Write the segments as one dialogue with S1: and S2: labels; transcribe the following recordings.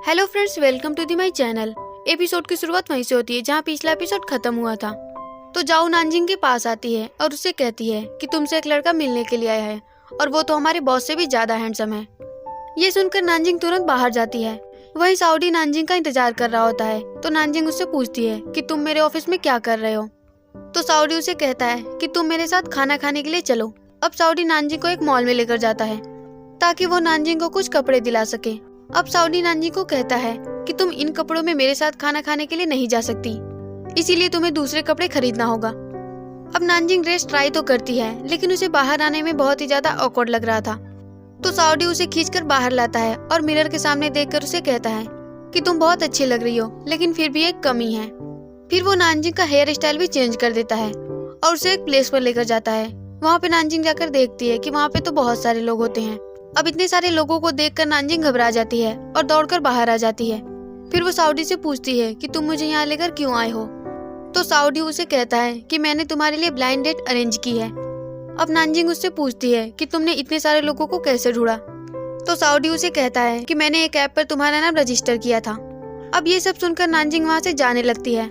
S1: Hello friends, welcome to the my channel. Episode की शुरुआत वहीं से होती है जहाँ पिछला एपिसोड खत्म हुआ था। तो जाओ नानजिंग के पास आती है और उससे कहती है कि तुमसे एक लड़का मिलने के लिए आया है और वो तो हमारे बॉस से भी ज्यादा हैंडसम है। ये सुनकर नानजिंग तुरंत बाहर जाती है। वहीं साउडी नानजिंग का इंतजार कर रहा होता है। तो नानजिंग उससे पूछती है कि तुम मेरे ऑफिस में क्या कर रहे हो। तो साउडी उसे कहता है कि तुम मेरे साथ खाना खाने के लिए चलो। अब साउडी नानजिंग को एक मॉल में लेकर जाता है ताकि वो नानजिंग को कुछ कपड़े दिला सके। अब साउडी नानजिंग को कहता है कि तुम इन कपड़ों में मेरे साथ खाना खाने के लिए नहीं जा सकती, इसीलिए तुम्हें दूसरे कपड़े खरीदना होगा। अब नानजिंग ड्रेस ट्राई तो करती है लेकिन उसे बाहर आने में बहुत ही ज्यादा ऑकवर्ड लग रहा था। तो साउडी उसे खींचकर बाहर लाता है और मिरर के सामने देखकर उसे कहता है कि तुम बहुत अच्छी लग रही हो, लेकिन फिर भी एक कमी है। फिर वो नानजिंग का हेयर स्टाइल भी चेंज कर देता है और उसे एक प्लेस पर लेकर जाता है। वहाँ पे नानजिंग जाकर देखती है कि वहाँ पे तो बहुत सारे लोग होते हैं। अब इतने सारे लोगों को देखकर नानजिंग घबरा जाती है और दौड़कर बाहर आ जाती है। फिर वो साउडी से पूछती है कि तुम मुझे यहाँ लेकर क्यों आए हो। तो साउडी उसे कहता है कि मैंने तुम्हारे लिए ब्लाइंड डेट अरेंज की है। अब नानजिंग उससे पूछती है कि तुमने इतने सारे लोगों को कैसे ढूंढा। तो साउडी उसे कहता है कि मैंने एक ऐप पर तुम्हारा नाम रजिस्टर किया था। अब ये सब सुनकर नानजिंग वहाँ से जाने लगती है।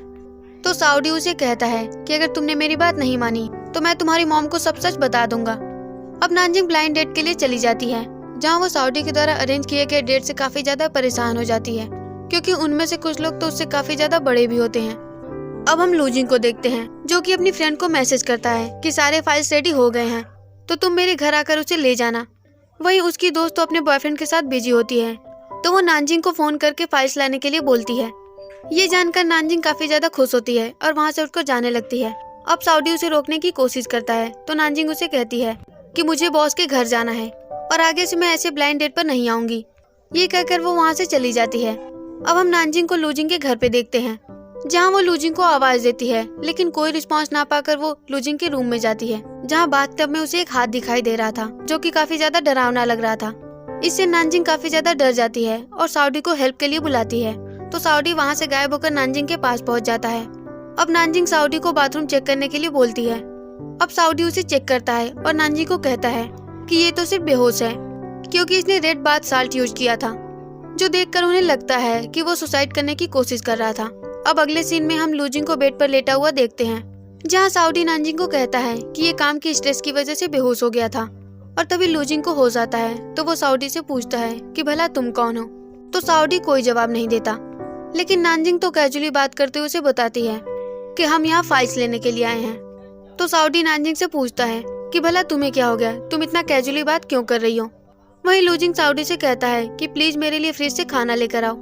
S1: तो साउडी उसे कहता है कि अगर तुमने मेरी बात नहीं मानी तो मैं तुम्हारी मॉम को सब सच बता दूंगा। अब नानजिंग ब्लाइंड डेट के लिए चली जाती है जहाँ वो साउडी के द्वारा अरेंज किए गए डेट से काफी ज्यादा परेशान हो जाती है, क्योंकि उनमें से कुछ लोग तो उससे काफी ज्यादा बड़े भी होते हैं। अब हम लूजिंग को देखते हैं जो कि अपनी फ्रेंड को मैसेज करता है कि सारे फाइल्स रेडी हो गए हैं, तो तुम मेरे घर आकर उसे ले जाना। वहीं उसकी दोस्त तो अपने बॉयफ्रेंड के साथ बिजी होती है, तो वो नानजिंग को फोन करके फाइल्स लाने के लिए बोलती है। ये जानकर नानजिंग काफी ज्यादा खुश होती है और वहाँ से उठकर जाने लगती है। अब साउडी उसे रोकने की कोशिश करता है, तो नानजिंग उसे कहती है कि मुझे बॉस के घर जाना है और आगे से मैं ऐसे ब्लाइंड डेट पर नहीं आऊंगी। ये कहकर वो वहाँ से चली जाती है। अब हम नानजिंग को लूजिंग के घर पे देखते हैं जहाँ वो लूजिंग को आवाज देती है, लेकिन कोई रिस्पांस ना पाकर वो लूजिंग के रूम में जाती है जहाँ बाथटब में उसे एक हाथ दिखाई दे रहा था जो कि काफी ज्यादा डरावना लग रहा था। इससे नानजिंग काफी ज्यादा डर जाती है और साउडी को हेल्प के लिए बुलाती है। तो साउडी वहाँ से गायब होकर नानजिंग के पास पहुँच जाता है। अब नानजिंग साउडी को बाथरूम चेक करने के लिए बोलती है। अब साउडी उसे चेक करता है और नानजिंग को कहता है कि ये तो सिर्फ बेहोश है, क्योंकि इसने रेड बाथ साल्ट यूज किया था, जो देखकर उन्हें लगता है कि वो सुसाइड करने की कोशिश कर रहा था। अब अगले सीन में हम लूजिंग को बेड पर लेटा हुआ देखते हैं जहाँ साउडी नानजिंग को कहता है कि ये काम की स्ट्रेस की वजह से बेहोश हो गया था। और तभी लूजिंग को होश आता है तो वो साउडी से पूछता है कि भला तुम कौन हो। तो साउडी कोई जवाब नहीं देता, लेकिन नानजिंग तो कैजुअली बात करते हुए उसे बताती है कि हम यहाँ फाइल्स लेने के लिए आए हैं। तो साउडी नानजिंग से पूछता है कि भला तुम्हें क्या हो गया, तुम इतना कैजुअली बात क्यों कर रही हो। वहीं लूजिंग साउडी से कहता है कि प्लीज मेरे लिए फ्रिज से खाना लेकर आओ।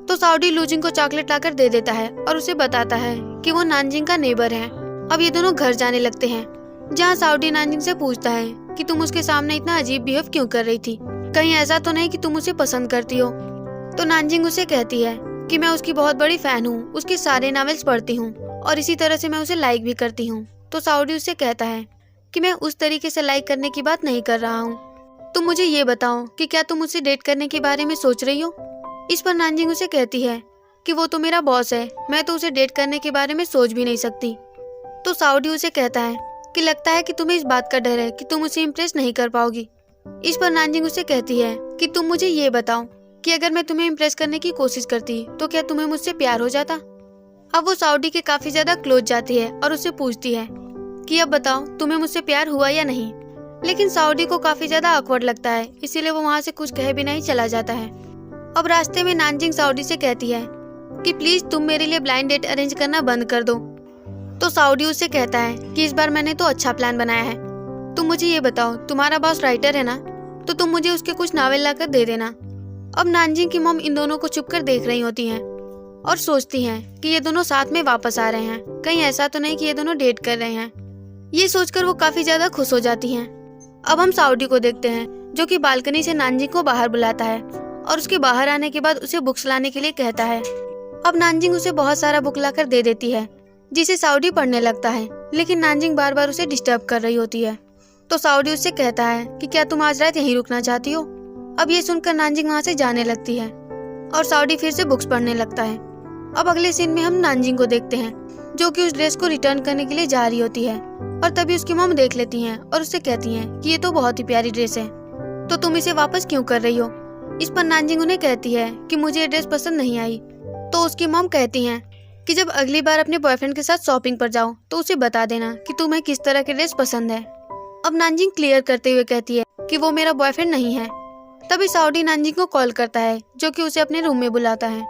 S1: तो साउडी लूजिंग को चॉकलेट लाकर दे देता है और उसे बताता है कि वो नानजिंग का नेबर है। अब ये दोनों घर जाने लगते हैं जहाँ साउडी नानजिंग से पूछता है कि तुम उसके सामने इतना अजीब बिहेव क्यों कर रही थी, कहीं ऐसा तो नहीं कि तुम उसे पसंद करती हो। तो नानजिंग उसे कहती है कि मैं उसकी बहुत बड़ी फैन हूँ, उसके सारे नॉवेल्स पढ़ती हूँ और इसी तरह से मैं उसे लाइक भी करती हूँ। तो साउडी उससे कहता है कि मैं उस तरीके से लाइक करने की बात नहीं कर रहा हूँ, तुम मुझे ये बताओ कि क्या तुम मुझसे डेट करने के बारे में सोच रही हो। इस पर नानजिंग उसे कहती है कि वो तो मेरा बॉस है, मैं तो उसे डेट करने के बारे में सोच भी नहीं सकती। तो साउडी उसे कहता है कि लगता है कि तुम्हें इस बात का डर है कि तुम उसे इम्प्रेस नहीं कर पाओगी। इस पर नानजिंग उसे कहती है कि तुम मुझे ये बताओ कि अगर मैं तुम्हें इम्प्रेस करने की कोशिश करती तो क्या तुम्हें मुझसे प्यार हो जाता। अब वो साउडी के काफी ज्यादा क्लोज जाती है और उससे पूछती है कि अब बताओ तुम्हें मुझसे प्यार हुआ या नहीं। लेकिन साउडी को काफी ज्यादा ऑकवर्ड लगता है, इसीलिए वो वहाँ से कुछ कहे बिना ही चला जाता है। अब रास्ते में नानजिंग साउडी से कहती है कि प्लीज तुम मेरे लिए ब्लाइंड डेट अरेंज करना बंद कर दो। तो साउडी उससे कहता है कि इस बार मैंने तो अच्छा प्लान बनाया है, तुम मुझे ये बताओ तुम्हारा बॉस राइटर है ना, तो तुम मुझे उसके कुछ नावल लाकर दे देना। अब नानजिंग की मॉम इन दोनों को छुपकर देख रही होती हैं और सोचती हैं कि ये दोनों साथ में वापस आ रहे हैं, कहीं ऐसा तो नहीं कि ये दोनों डेट कर रहे हैं। ये सोचकर वो काफी ज्यादा खुश हो जाती हैं। अब हम साउडी को देखते हैं जो कि बालकनी से नानजिंग को बाहर बुलाता है और उसके बाहर आने के बाद उसे बुक्स लाने के लिए कहता है। अब नानजिंग उसे बहुत सारा बुक लाकर दे देती है जिसे साउडी पढ़ने लगता है, लेकिन नानजिंग बार बार उसे डिस्टर्ब कर रही होती है। तो साउडी उससे कहता है कि क्या तुम आज रात यहीं रुकना चाहती हो। अब ये सुनकर नानजिंग वहाँ से जाने लगती है और साउडी फिर से बुक्स पढ़ने लगता है। अब अगले सीन में हम नानजिंग को देखते हैं जो कि उस ड्रेस को रिटर्न करने के लिए जा रही होती है और तभी उसकी मॉम देख लेती हैं और उससे कहती हैं कि ये तो बहुत ही प्यारी ड्रेस है, तो तुम इसे वापस क्यों कर रही हो। इस पर नानजिंग उन्हें कहती है कि मुझे ये ड्रेस पसंद नहीं आई। तो उसकी मॉम कहती हैं कि जब अगली बार अपने बॉयफ्रेंड के साथ शॉपिंग पर जाओ तो उसे बता देना कि तुम्हें किस तरह के ड्रेस पसंद है। अब नानजिंग क्लियर करते हुए कहती है कि वो मेरा बॉयफ्रेंड नहीं है। तभी साउडी नानजिंग को कॉल करता है जो कि उसे अपने रूम में बुलाता है।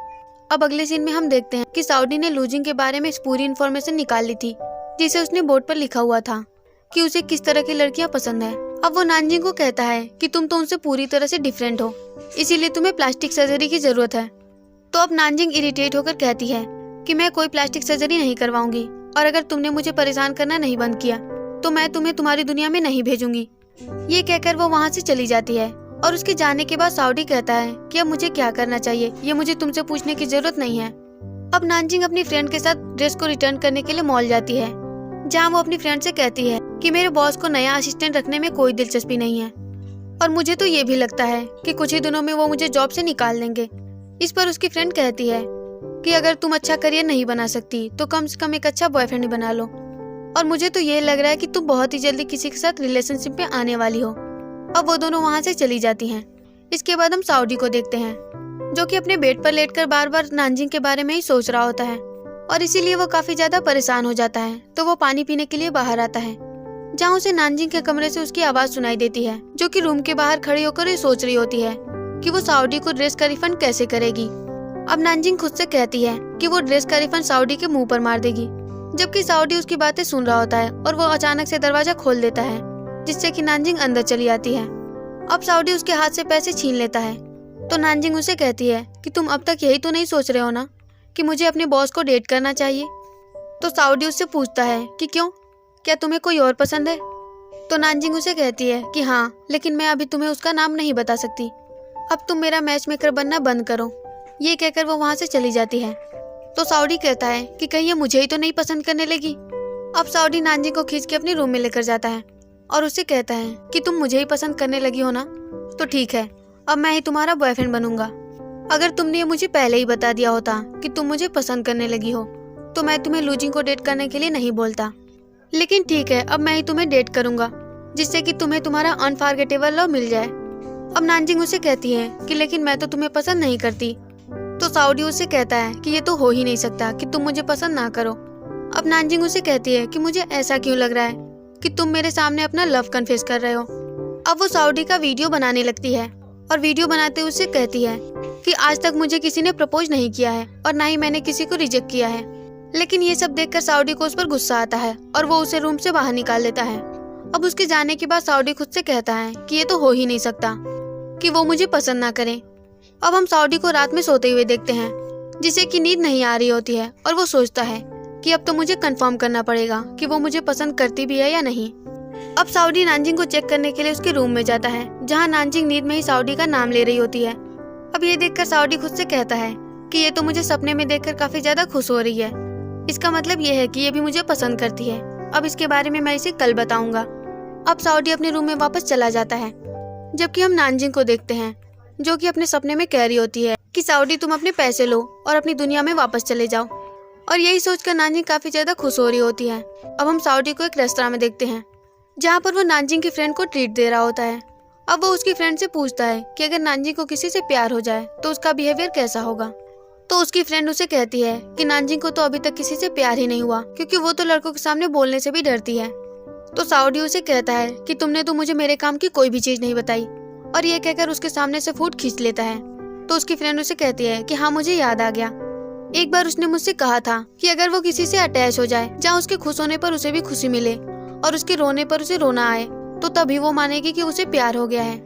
S1: अब अगले सीन में हम देखते हैं कि साउडी ने लूजिंग के बारे में इस पूरी इन्फॉर्मेशन निकाल ली थी जिसे उसने बोर्ड पर लिखा हुआ था कि उसे किस तरह की लड़कियां पसंद है। अब वो नानजिंग को कहता है कि तुम तो उनसे पूरी तरह से डिफरेंट हो, इसीलिए तुम्हें प्लास्टिक सर्जरी की जरूरत है। तो अब नानजिंग इरिटेट होकर कहती है कि मैं कोई प्लास्टिक सर्जरी नहीं करवाऊंगी और अगर तुमने मुझे परेशान करना नहीं बंद किया तो मैं तुम्हें तुम्हारी दुनिया में नहीं भेजूंगी। ये कहकर वो वहाँ से चली जाती है और उसके जाने के बाद साउडी कहता है कि अब मुझे क्या करना चाहिए ये मुझे तुमसे पूछने की जरूरत नहीं है। अब नानजिंग अपनी फ्रेंड के साथ ड्रेस को रिटर्न करने के लिए मॉल जाती है जहाँ वो अपनी फ्रेंड से कहती है कि मेरे बॉस को नया असिस्टेंट रखने में कोई दिलचस्पी नहीं है और मुझे तो ये भी लगता है कि कुछ ही दिनों में वो मुझे जॉब से निकाल देंगे। इस पर उसकी फ्रेंड कहती है कि अगर तुम अच्छा करियर नहीं बना सकती तो कम से कम एक अच्छा बॉयफ्रेंड बना लो और मुझे तो ये लग रहा है कि तुम बहुत ही जल्दी किसी के साथ रिलेशनशिप में आने वाली हो। अब वो दोनों वहाँ से चली जाती हैं। इसके बाद हम साउडी को देखते हैं जो कि अपने बेड पर लेटकर बार बार नानजिंग के बारे में ही सोच रहा होता है और इसीलिए वो काफी ज्यादा परेशान हो जाता है। तो वो पानी पीने के लिए बाहर आता है जहाँ उसे नानजिंग के कमरे से उसकी आवाज सुनाई देती है जो कि रूम के बाहर खड़ी होकर ये सोच रही होती है कि वो साउडी को ड्रेस का रिफंड कैसे करेगी। अब नानजिंग खुद से कहती है कि वो ड्रेस का रिफंड साउडी के मुंह पर मार देगी, जबकि साउडी उसकी बातें सुन रहा होता है और वो अचानक से दरवाजा खोल देता है जिससे कि नानजिंग अंदर चली आती है। अब साउडी उसके हाथ से पैसे छीन लेता है तो नानजिंग उसे कहती है कि तुम अब तक यही तो नहीं सोच रहे हो ना कि मुझे अपने बॉस को डेट करना चाहिए। तो साउडी उससे पूछता है कि क्यों, क्या तुम्हें कोई और पसंद है? तो नानजिंग उसे कहती है कि हाँ, लेकिन मैं अभी तुम्हें उसका नाम नहीं बता सकती। अब तुम मेरा मैच मेकर बनना बंद करो। ये कहकर वो वहाँ से चली जाती है। तो साउडी कहता है कि कहीं ये मुझे ही तो नहीं पसंद करने लगी। अब साउडी नानजिंग को खींच के अपने रूम में लेकर जाता है और उससे कहता है कि तुम मुझे ही पसंद करने लगी हो ना, तो ठीक है, अब मैं ही तुम्हारा बॉयफ्रेंड बनूंगा। अगर तुमने ये मुझे पहले ही बता दिया होता कि तुम मुझे पसंद करने लगी हो तो मैं तुम्हें लूजिंग को डेट करने के लिए नहीं बोलता। लेकिन ठीक है, अब मैं ही तुम्हें डेट करूंगा जिससे कि तुम्हें तुम्हारा अनफॉरगेटेबल लव मिल जाए। अब नानजिंग उसे कहती है कि लेकिन मैं तो तुम्हें पसंद नहीं करती। तो साउडी उसे कहता है कि ये तो हो ही नहीं सकता कि तुम मुझे पसंद ना करो। अब नानजिंग उसे कहती है कि मुझे ऐसा क्यों लग रहा है कि तुम मेरे सामने अपना लव कन्फेस कर रहे हो। अब वो साउडी का वीडियो बनाने लगती है और वीडियो बनाते हुए उससे कहती है कि आज तक मुझे किसी ने प्रपोज नहीं किया है और ना ही मैंने किसी को रिजेक्ट किया है। लेकिन ये सब देखकर साउडी को उस पर गुस्सा आता है और वो उसे रूम से बाहर निकाल देता है। अब उसके जाने के बाद साउडी खुद से कहता है कि ये तो हो ही नहीं सकता कि वो मुझे पसंद ना करे। अब हम साउडी को रात में सोते हुए देखते हैं जिसे कि नींद नहीं आ रही होती है और वो सोचता है कि अब तो मुझे कंफर्म करना पड़ेगा कि वो मुझे पसंद करती भी है या नहीं। अब साउडी नानजिंग को चेक करने के लिए उसके रूम में जाता है जहाँ नानजिंग नींद में ही साउडी का नाम ले रही होती है। अब ये देखकर साउडी खुद से कहता है कि ये तो मुझे सपने में देखकर काफी ज्यादा खुश हो रही है। इसका मतलब ये है कि ये भी मुझे पसंद करती है। अब इसके बारे में मैं इसे कल बताऊंगा। अब साउडी अपने रूम में वापस चला जाता है जबकि हम नानजिंग को देखते हैं जो कि अपने सपने में कह रही होती है कि साउडी तुम अपने पैसे लो और अपनी दुनिया में वापस चले जाओ। और यही सोचकर नानजिंग काफी ज्यादा खुश हो रही होती है। अब हम साउडी को एक रेस्टोरेंट में देखते हैं जहाँ पर वो नानजिंग की फ्रेंड को ट्रीट दे रहा होता है। अब वो उसकी फ्रेंड से पूछता है कि अगर नानजिंग को किसी से प्यार हो जाए तो उसका बिहेवियर कैसा होगा। तो उसकी फ्रेंड उसे कहती है कि नानजिंग को तो अभी तक किसी से प्यार ही नहीं हुआ क्योंकि वो तो लड़कों के सामने बोलने से भी डरती है। तो साउडी उसे कहता है कि तुमने तो मुझे मेरे काम की कोई भी चीज नहीं बताई और ये कहकर उसके सामने से फूट खींच लेता है। तो उसकी फ्रेंड उसे कहती है कि हाँ, मुझे याद आ गया, एक बार उसने मुझसे कहा था कि अगर वो किसी से अटैच हो जाए जहाँ उसके खुश होने पर उसे भी खुशी मिले और उसके रोने पर उसे रोना आए तो तभी वो मानेगी कि उसे प्यार हो गया है।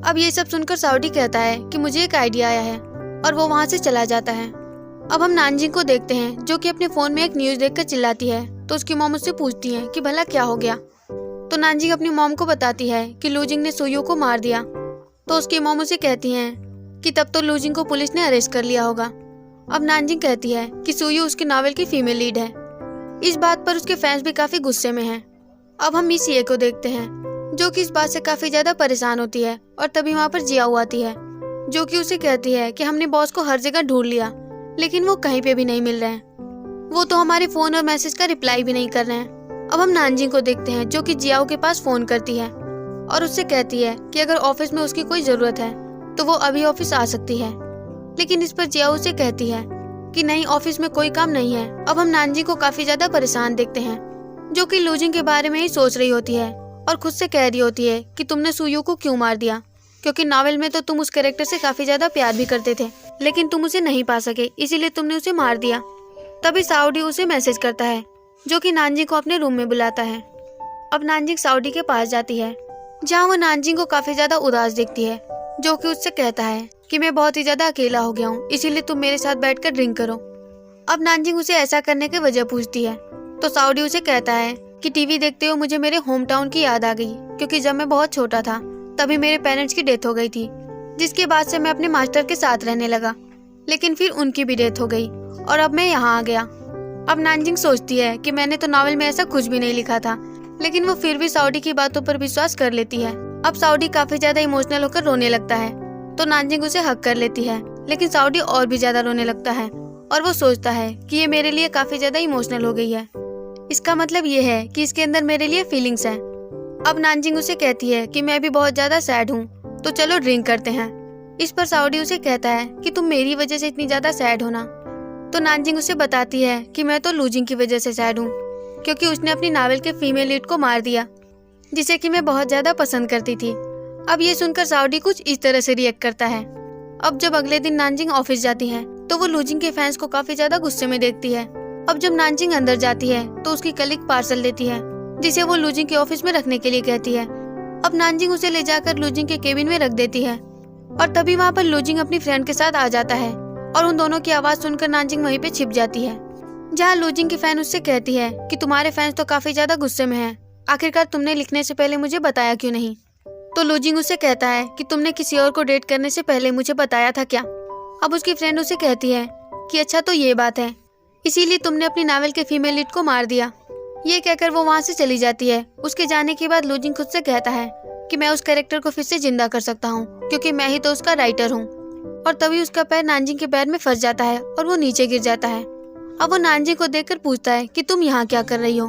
S1: अब ये सब सुनकर साउडी कहता है कि मुझे एक आइडिया आया है और वो वहाँ से चला जाता है। अब हम नानजिंग को देखते हैं जो कि अपने फोन में एक न्यूज देखकर चिल्लाती है। तो उसकी मॉम उससे पूछती है कि भला क्या हो गया। तो नानजिंग अपनी मॉम को बताती है कि लूजिंग ने सुयू को मार दिया। तो उसकी मॉम उसे कहती हैं कि तब तो लूजिंग को पुलिस ने अरेस्ट कर लिया होगा। अब नानजिंग कहती है कि सुयू उसके नॉवेल की फीमेल लीड है। इस बात पर उसके फैंस भी काफी गुस्से में हैं। अब हम मिस ये को देखते हैं जो कि इस बात से काफी ज्यादा परेशान होती है और तभी वहाँ पर जियाओ आती है जो कि उसे कहती है कि हमने बॉस को हर जगह ढूंढ लिया लेकिन वो कहीं पे भी नहीं मिल रहे हैं। वो तो हमारे फोन और मैसेज का रिप्लाई भी नहीं कर रहे हैं। अब हम नानजिंग को देखते हैं जो कि जियाओ के पास फोन करती है और उससे कहती है कि अगर ऑफिस में उसकी कोई जरूरत है तो वो अभी ऑफिस आ सकती है। लेकिन इस पर जियाओ उसे कहती है कि नहीं, ऑफिस में कोई काम नहीं है। अब हम नानजिंग को काफी ज्यादा परेशान देखते हैं, जो कि लूजिंग के बारे में ही सोच रही होती है और खुद से कह रही होती है कि तुमने सुयू को क्यों मार दिया, क्योंकि नॉवेल में तो तुम उस कैरेक्टर से काफी ज्यादा प्यार भी करते थे, लेकिन तुम उसे नहीं पा सके, इसीलिए तुमने उसे मार दिया। तभी साउडी उसे मैसेज करता है, जो कि नानजिंग को अपने रूम में बुलाता है। अब नानजिंग साउडी के पास जाती है, जहाँ वो नानजिंग को काफी ज्यादा उदास देखती है, जो कि उससे कहता है कि मैं बहुत ही ज्यादा अकेला हो गया हूँ, इसीलिए तुम मेरे साथ बैठकर ड्रिंक करो। अब नानजिंग उसे ऐसा करने की वजह पूछती है, तो साउडी उसे कहता है कि टीवी देखते हुए मुझे मेरे होम टाउन की याद आ गई, क्योंकि जब मैं बहुत छोटा था तभी मेरे पेरेंट्स की डेथ हो गई थी, जिसके बाद से मैं अपने मास्टर के साथ रहने लगा, लेकिन फिर उनकी भी डेथ हो गई और अब मैं यहाँ आ गया। अब नानजिंग सोचती है कि मैंने तो नॉवेल में ऐसा कुछ भी नहीं लिखा था, लेकिन वो फिर भी साउडी की बातों पर विश्वास कर लेती है। अब साउडी काफी ज्यादा इमोशनल होकर रोने लगता है, तो नानजिंग उसे हक कर लेती है, लेकिन साउडी और भी ज्यादा रोने लगता है और वो सोचता है कि ये मेरे लिए काफी ज्यादा इमोशनल हो गई है, इसका मतलब ये है कि इसके अंदर मेरे लिए फीलिंग्स हैं। अब नानजिंग उसे कहती है कि मैं भी बहुत ज्यादा सैड हूँ, तो चलो ड्रिंक करते हैं। इस पर साउडी उसे कहता है कि तुम मेरी वजह से इतनी ज्यादा सैड हो ना। तो नानजिंग उसे बताती है कि मैं तो लूजिंग की वजह से सैड हूँ, क्योंकि उसने अपनी नॉवेल के फीमेल लीड को मार दिया, जिसे कि मैं बहुत ज्यादा पसंद करती थी। अब ये सुनकर साउडी कुछ इस तरह से रिएक्ट करता है। अब जब अगले दिन नानजिंग ऑफिस जाती है, तो वो लूजिंग के फैंस को काफी ज्यादा गुस्से में देखती है। अब जब नानजिंग अंदर जाती है, तो उसकी कलीग पार्सल देती है, जिसे वो लूजिंग के ऑफिस में रखने के लिए कहती है। अब नानजिंग उसे ले जाकर लूजिंग के केबिन में रख देती है, और तभी वहाँ पर लूजिंग अपनी फ्रेंड के साथ आ जाता है, और उन दोनों की आवाज सुनकर नानजिंग वहीं पे छिप जाती है, जहाँ लूजिंग की फैन उससे कहती है कि तुम्हारे फैंस तो काफी ज्यादा गुस्से में हैं, आखिरकार तुमने लिखने से पहले मुझे बताया क्यों नहीं। तो लूजिंग उसे कहता है कि तुमने किसी और को डेट करने से पहले मुझे बताया था क्या। अब उसकी फ्रेंड उसे कहती है कि अच्छा तो ये बात है, इसीलिए तुमने अपनी नॉवेल के फीमेल लीड को मार दिया। ये कहकर वो वहाँ से चली जाती है। उसके जाने के बाद लूजिंग खुद से कहता है कि मैं उस कैरेक्टर को फिर से जिंदा कर सकता हूँ, क्योंकि मैं ही तो उसका राइटर हूँ। और तभी उसका पैर नानजिंग के पैर में फंस जाता है और वो नीचे गिर जाता है। अब वो नानजिंग को देखकर पूछता है कि तुम यहाँ क्या कर रही हो।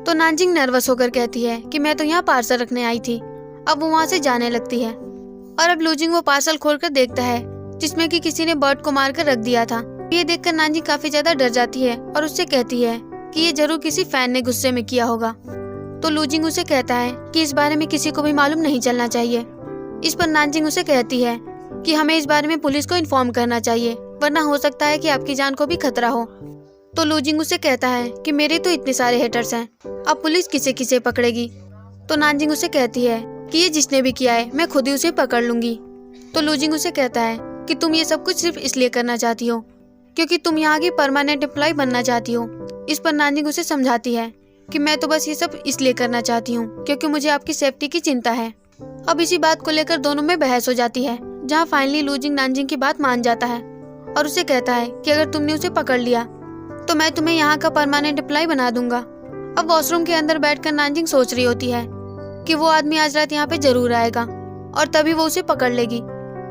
S1: तो नानजिंग नर्वस होकर कहती है कि मैं तो यहाँ पार्सल रखने आई थी। अब वो वहाँ से जाने लगती है, और अब लूजिंग वो पार्सल खोलकर देखता है, जिसमें कि किसी ने बर्ड को मारकर रख दिया था। ये देखकर नानजिंग काफी ज्यादा डर जाती है और उससे कहती है कि ये जरूर किसी फैन ने गुस्से में किया होगा। तो लूजिंग उसे कहता है कि इस बारे में किसी को भी मालूम नहीं चलना चाहिए। इस पर नानजिंग उसे कहती है कि हमें इस बारे में पुलिस को इन्फॉर्म करना चाहिए, वरना हो सकता है कि आपकी जान को भी खतरा हो। तो लूजिंग उसे कहता है कि मेरे तो इतने सारे हेटर्स हैं, अब पुलिस किसे किसे पकड़ेगी। तो नानजिंग उसे कहती है कि ये जिसने भी किया है मैं खुद ही उसे पकड़ लूंगी। तो लूजिंग उसे कहता है कि तुम ये सब कुछ सिर्फ इसलिए करना चाहती हो क्योंकि तुम यहाँ की परमानेंट एम्प्लॉय बनना चाहती हो। इस पर नानजिंग उसे समझाती है कि मैं तो बस ये सब इसलिए करना चाहती हूँ क्योंकि मुझे आपकी सेफ्टी की चिंता है। अब इसी बात को लेकर दोनों में बहस हो जाती है, जहाँ फाइनली लूजिंग नानजिंग की बात मान जाता है और उसे कहता है कि अगर तुमने उसे पकड़ लिया तो मैं तुम्हें यहाँ का परमानेंट एम्प्लॉय बना दूंगा। अब वॉशरूम के अंदर बैठकर नानजिंग सोच रही होती है कि वो आदमी आज रात यहाँ पे जरूर आएगा और तभी वो उसे पकड़ लेगी।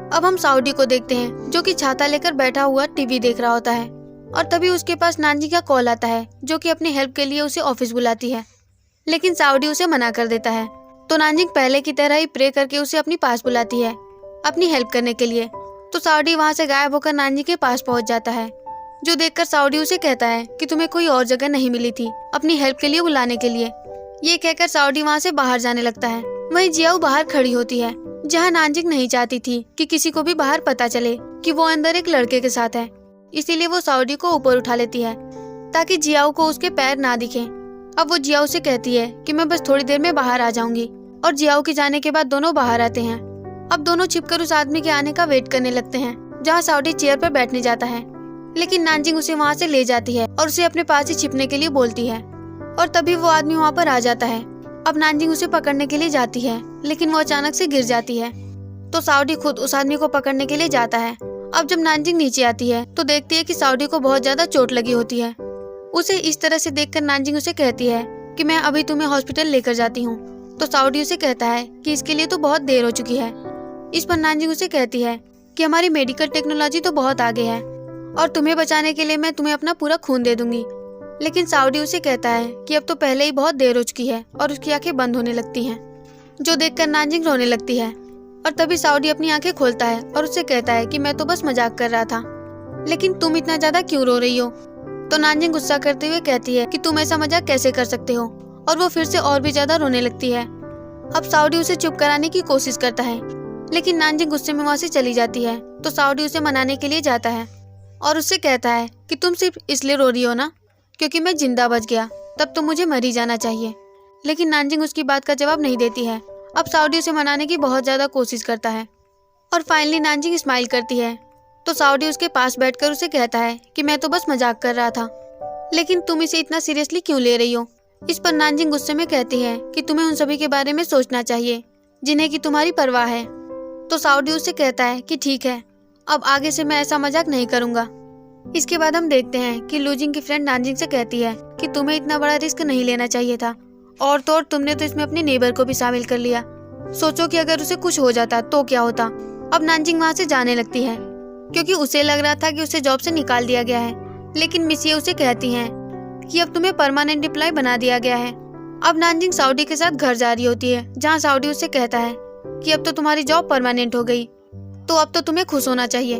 S1: अब हम साउडी को देखते हैं, जो कि छाता लेकर बैठा हुआ टीवी देख रहा होता है, और तभी उसके पास नानजिंग का कॉल आता है, जो कि अपनी हेल्प के लिए उसे ऑफिस बुलाती है, लेकिन साउडी उसे मना कर देता है। तो नानजिंग पहले की तरह ही प्रे करके उसे अपनी पास बुलाती है अपनी हेल्प करने के लिए। तो साउडी वहाँ से गायब होकर नानजिंग के पास पहुँच जाता है, जो देखकर साउडी उसे कहता है कि तुम्हें कोई और जगह नहीं मिली थी अपनी हेल्प के लिए बुलाने के लिए। ये कहकर साउडी वहाँ से बाहर जाने लगता है। वहीं जियाओ बाहर खड़ी होती है, जहाँ नानजिंग नहीं चाहती थी कि किसी को भी बाहर पता चले कि वो अंदर एक लड़के के साथ है, इसीलिए वो साउडी को ऊपर उठा लेती है ताकि जियाओ को उसके पैर ना दिखे। अब वो जियाओ से कहती है कि मैं बस थोड़ी देर में बाहर आ जाऊंगी, और जियाओ के जाने के बाद दोनों बाहर आते हैं। अब दोनों छिपकर उस आदमी के आने का वेट करने लगते हैं, जहाँ साउडी चेयर पर बैठने जाता है, लेकिन नानजिंग उसे वहाँ से ले जाती है और उसे अपने पास ही छिपने के लिए बोलती है, और तभी वो आदमी वहाँ पर आ जाता है। अब नानजिंग उसे पकड़ने के लिए जाती है, लेकिन वो अचानक से गिर जाती है। तो साउडी खुद उस आदमी को पकड़ने के लिए जाता है। अब जब नानजिंग नीचे आती है तो देखती है कि साउडी को बहुत ज्यादा चोट लगी होती है। उसे इस तरह से देखकर नानजिंग उसे कहती है कि मैं अभी तुम्हें हॉस्पिटल लेकर जाती हूँ। तो साउडी उसे कहता है कि इसके लिए तो बहुत देर हो चुकी है। इस पर नानजिंग उसे कहती है कि हमारी मेडिकल टेक्नोलॉजी तो बहुत आगे है और तुम्हें बचाने के लिए मैं तुम्हें अपना पूरा खून दे दूंगी। लेकिन साउडी उसे कहता है कि अब तो पहले ही बहुत देर हो चुकी है, और उसकी आंखें बंद होने लगती हैं, जो देखकर नानजिंग रोने लगती है। और तभी साउडी अपनी आंखें खोलता है और उससे कहता है कि मैं तो बस मजाक कर रहा था, लेकिन तुम इतना ज्यादा क्यों रो रही हो? तो नानजिंग गुस्सा करते हुए कहती है कि तुम ऐसा मजाक कैसे कर सकते हो, और वो फिर से और भी ज्यादा रोने लगती है। अब साउडी उसे चुप कराने की कोशिश करता है, लेकिन नानजिंग गुस्से में वहाँ से चली जाती है। तो साउडी उसे मनाने के लिए जाता है और उससे कहता है कि तुम सिर्फ इसलिए रो रही हो ना क्योंकि मैं जिंदा बच गया, तब तो मुझे मर ही जाना चाहिए। लेकिन नानजिंग उसकी बात का जवाब नहीं देती है। अब साउडी उसे मनाने की बहुत ज्यादा कोशिश करता है और फाइनली नानजिंग स्माइल करती है। तो साउडी उसके पास बैठकर उसे कहता है कि मैं तो बस मजाक कर रहा था, लेकिन तुम इसे इतना सीरियसली क्यों ले रही हो? इस पर नानजिंग गुस्से में कहती है कि तुम्हें उन सभी के बारे में सोचना चाहिए जिन्हें की तुम्हारी परवाह है। तो साउडी उससे कहता है कि ठीक है, अब आगे से मैं ऐसा मजाक नहीं करूंगा। इसके बाद हम देखते हैं कि लूजिंग की फ्रेंड नानजिंग से कहती है कि तुम्हें इतना बड़ा रिस्क नहीं लेना चाहिए था, और तो और तुमने तो इसमें अपने नेबर को भी शामिल कर लिया। सोचो कि अगर उसे कुछ हो जाता तो क्या होता। अब नानजिंग वहाँ से जाने लगती है क्योंकि उसे लग रहा था कि उसे जॉब से निकाल दिया गया है, लेकिन मिस ये उसे कहती हैं कि अब तुम्हें परमानेंट एम्प्लॉय बना दिया गया है। अब नानजिंग साउडी के साथ घर जा रही होती है, जहाँ साउडी उससे कहता है कि अब तो तुम्हारी जॉब परमानेंट हो गई, तो अब तो तुम्हें खुश होना चाहिए।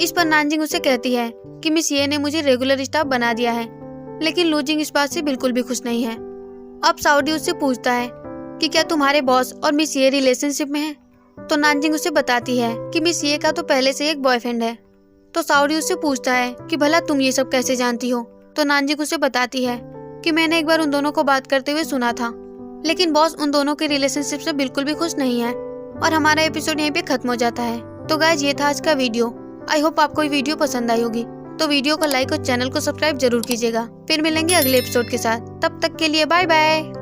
S1: इस पर नानजिंग उसे कहती है कि मिस ये ने मुझे रेगुलर स्टाफ बना दिया है, लेकिन लूजिंग इस बात से बिल्कुल भी खुश नहीं है। अब साउडी उससे पूछता है कि क्या तुम्हारे बॉस और मिस ये रिलेशनशिप में है? तो नानजिंग उसे बताती है कि मिस ये का तो पहले से एक बॉयफ्रेंड है। तो साउडी उससे पूछता है कि भला तुम ये सब कैसे जानती हो? तो नानजिंग उसे बताती है कि मैंने एक बार उन दोनों को बात करते हुए सुना था, लेकिन बॉस उन दोनों के रिलेशनशिप से बिल्कुल भी खुश नहीं है। और हमारा एपिसोड यहीं पे खत्म हो जाता है। तो गाइज ये था आज का वीडियो। आई होप आपको ये वीडियो पसंद आई होगी, तो वीडियो को लाइक और चैनल को सब्सक्राइब जरूर कीजिएगा। फिर मिलेंगे अगले एपिसोड के साथ, तब तक के लिए बाय बाय।